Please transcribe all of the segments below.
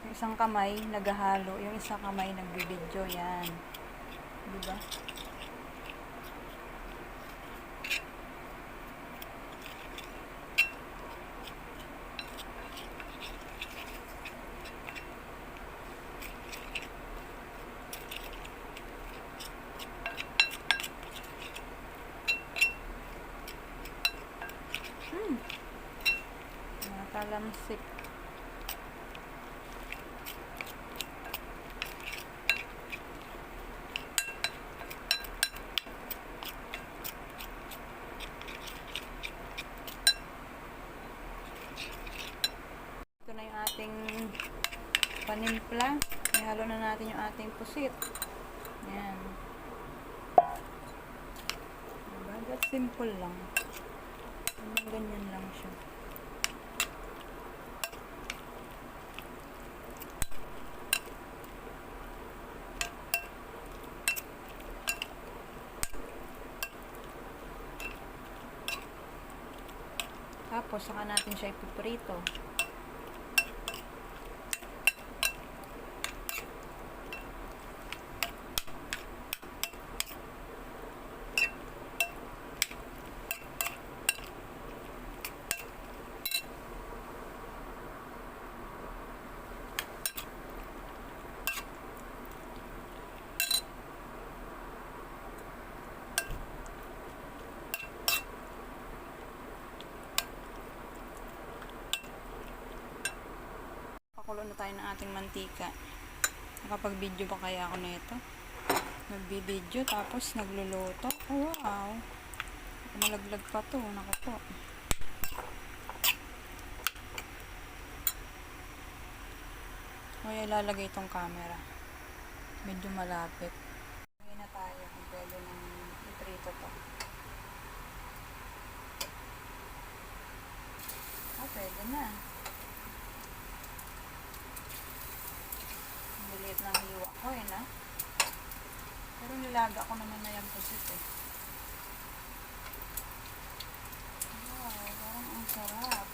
Yung isang kamay naghahalo, yung isang kamay nagbibidyo. Yan. Diba? Nakalamsik. Ito na yung ating panimpla. Ihalo na natin yung ating pusit. Yan. Diba? That's simple lang. Ganyan lang siya. Tapos, saka natin siya ipiprito. Pakulo na tayo ng ating mantika. Nakapag-video ba kaya ako nito? Nagbi-video tapos nagluluto. Oh, wow! Malaglag pa to. Naku po. Kaya ilalagay itong camera. Medyo malapit. Ngayon na tayo kung pwede nang iprito to. Pwede na. Maliit na hiwa ko na. Pero nilaga ko naman na yung pusit Wow, parang ang sarap.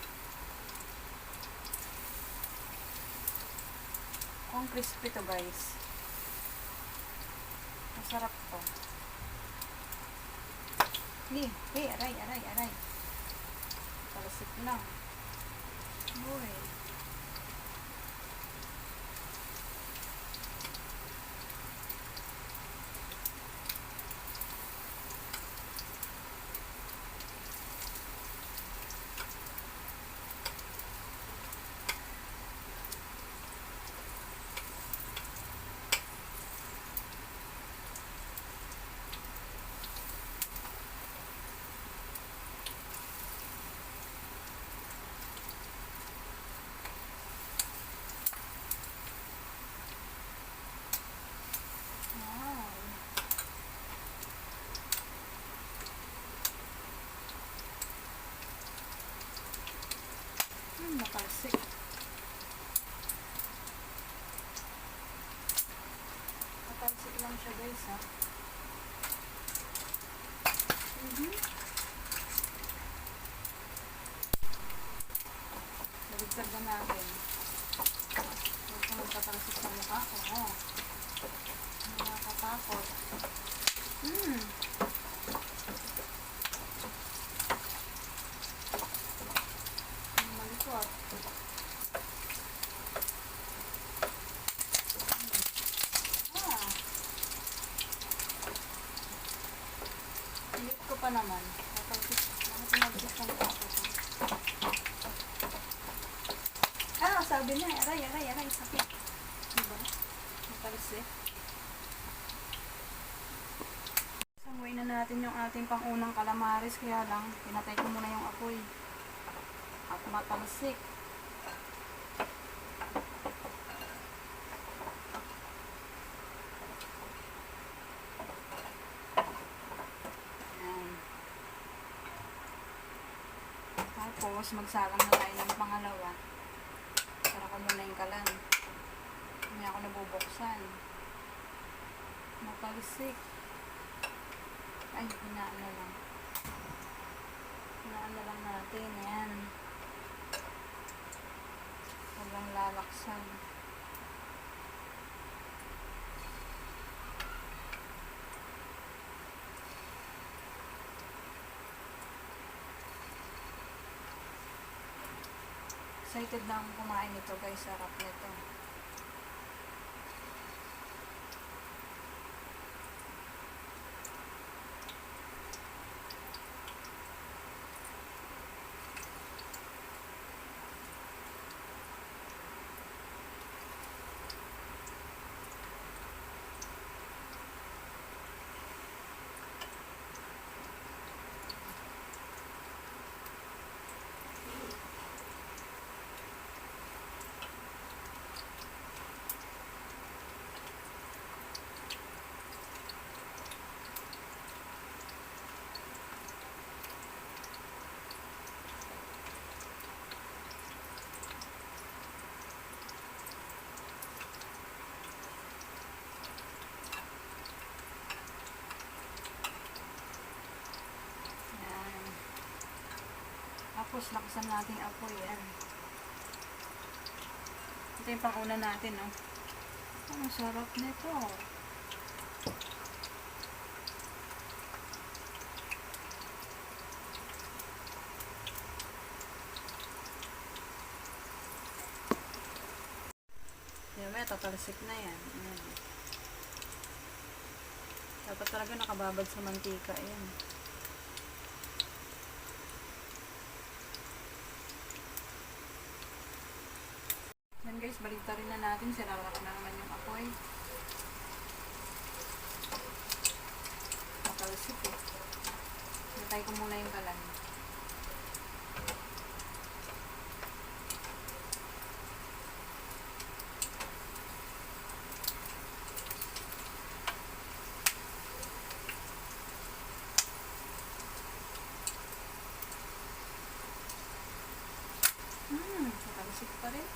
Kung crispy to guys. Masarap to. Aray. Talasik lang. Uy. Natalsik. Natalsik lang siya guys ha. Naligtad na natin. Huwag ka magtatalsik sa mukha ko. Nakakatakot. Malikot. Hilit ko pa naman. Nakatalsik ng tapos. Sabi na, aray, sakit. Diba? Natalsik. Sanguin na natin yung ating pangunang calamares, kaya lang, pinatay ko muna yung apoy. At matalsik. Ayan. Tapos, magsalang na tayo ng pangalawa. Para ko muna yung kalan. Hindi ako nabubuksan. Matalsik. Ay, hinaan na lang. Hinaan na lang natin. Ayan. Walang lalaksan. Excited na akong kumain nito guys. Sarap nito. Tapos, lakasan natin yung apoy. Yan. Ito yung panguna natin, no? Ang sarap nito. Yan, may tatalsik na yan. Yan. Dapat talaga nakababad sa mantika. Yan. Yan guys, baligta rin na natin. Sinarak na naman yung apoy. Matalsik eh. Natay ko muna yung kalan. Matalsik pa rin.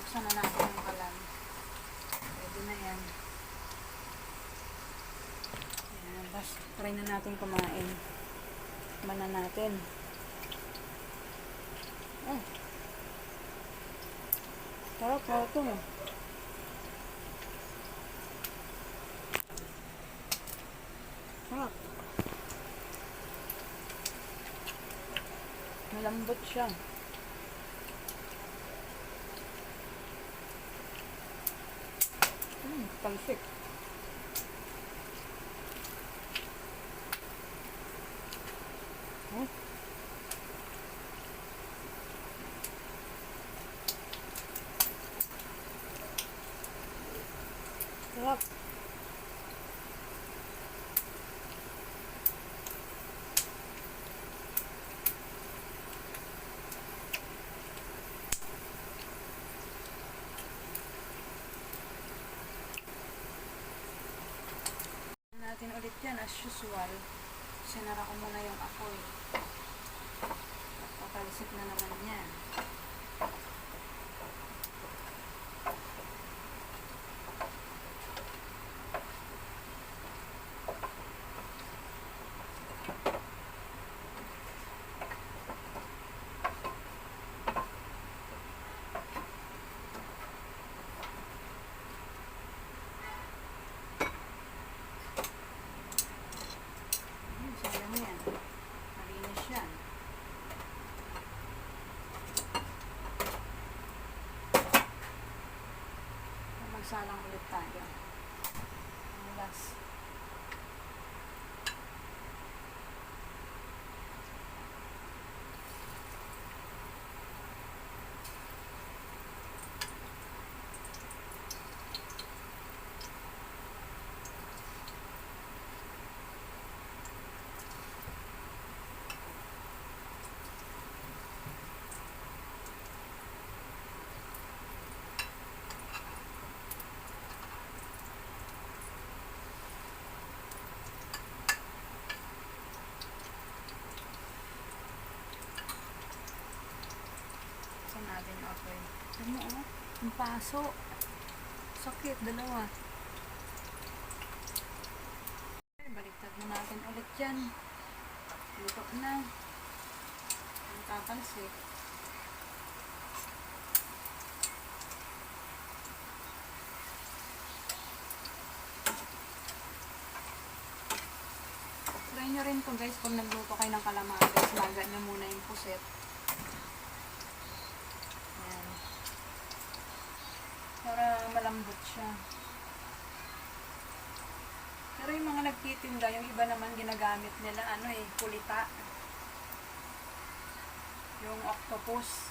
Buksan na natin yung kalan. Pwede na yan. Ayan, bas, try na natin kumain. Kumain na natin. Oh. Sarap na ito. Sarap. Malambot siya. Talsik. Oh. Sarap. Natin ulit yan as usual. Sinara ko muna yung apoy. Papalisip na naman yan. Magsalang ulit tayo. Ang last. Natin apoy. Ano oh? Ang paso. Sakit, dalawa. Baliktad na natin ulit yan. Luto na. Ang tatalsik. nyo rin to guys, pag nagluto kayo ng calamares, maga nyo muna yung puset. Ayan. Para malambot siya. Pero yung mga nagtitinda, yung iba naman ginagamit nila, kulita. Yung octopus.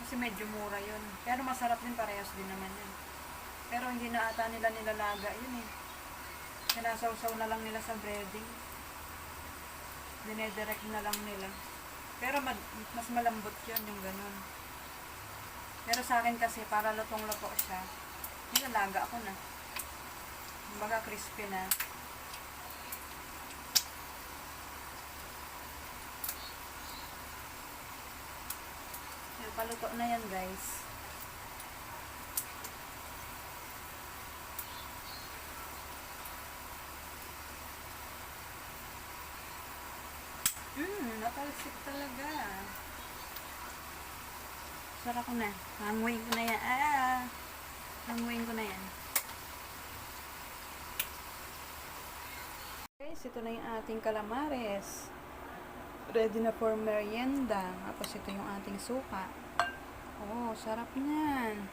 Kasi medyo mura yun. Pero masarap din, parehas din naman yun. Pero hindi na ata nila nilalaga yun eh. Sinasawsaw na lang nila sa breading. Dinedirect na lang nila. Pero mas malambot yun, yung ganun. Pero sa akin kasi, para lutong-luto siya, nilalaga ako na. Kumbaga crispy na. Yan, paluto na yan guys. Natalsik talaga. Sarap ko na. Hanguin ko na yan. Hanguin ko na yan. Guys, ito na yung ating calamares. Ready na for merienda. Tapos ito yung ating suka. Oh, sarap niyan.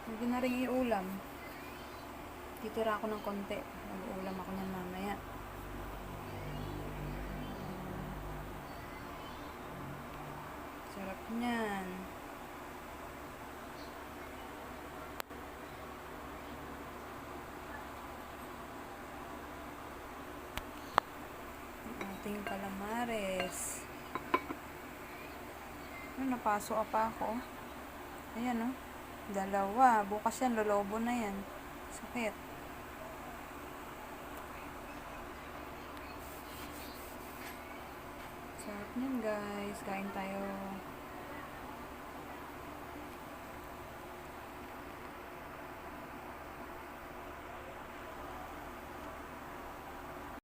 Hindi na rin iulam. Titira ako ng konti. Mag-uulam ako niyan mamaya. Sarap niyan. Ating calamares. Napaso pa ako. Ayan, dalawa. Bukas yan, lolobo na yan. Sakit. Sarap niyan, guys. Kain tayo.